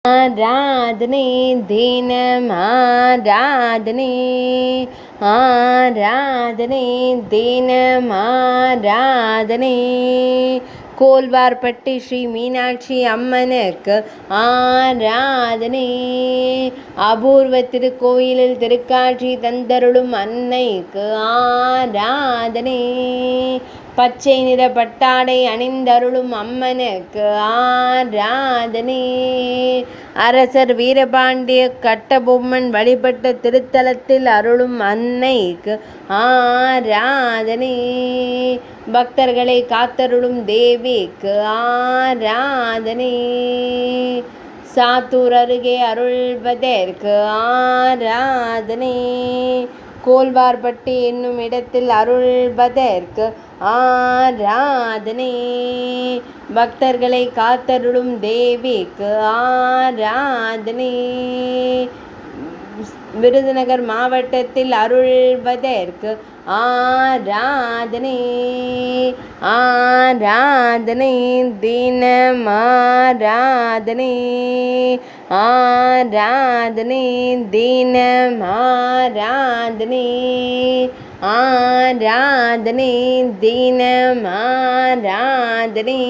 ஆராதனை தினம் ஆராதனை, ஆராதனை தினம் ஆராதனை. கோல்வார்பட்டி ஸ்ரீ மீனாட்சி அம்மனுக்கு ஆராதனை. அபூர்வ திருக்கோயிலில் திருக்காட்சி தந்தருளும் அன்னைக்கு ஆராதனை. பச்சை நிற பட்டாடை அணிந்தருளும் அம்மனுக்கு ஆராதனை. அரசர் வீரபாண்டிய கட்டபொம்மன் வழிபட்ட திருத்தலத்தில் அருளும் அன்னைக்கு ஆராதனை. பக்தர்களை காத்தருளும் தேவிக்கு ஆராதனை. சாத்தூர் அருகே அருள்வதற்கு ஆராதனை. கோல்வார்பட்டி என்னும் இடத்தில் அருள்வதற்கு ஆராதனை. பக்தர்களை காத்தருளும் தேவிக்கு ஆராதனை. விருதுநகர் மாவட்டத்தில் அருள்வதற்கு ஆராதனை. ஆராதனை தினம் ஆராதனை. ஆராதனை தினம் ஆராதனை. ஆராதனை தினம் ஆராதனை.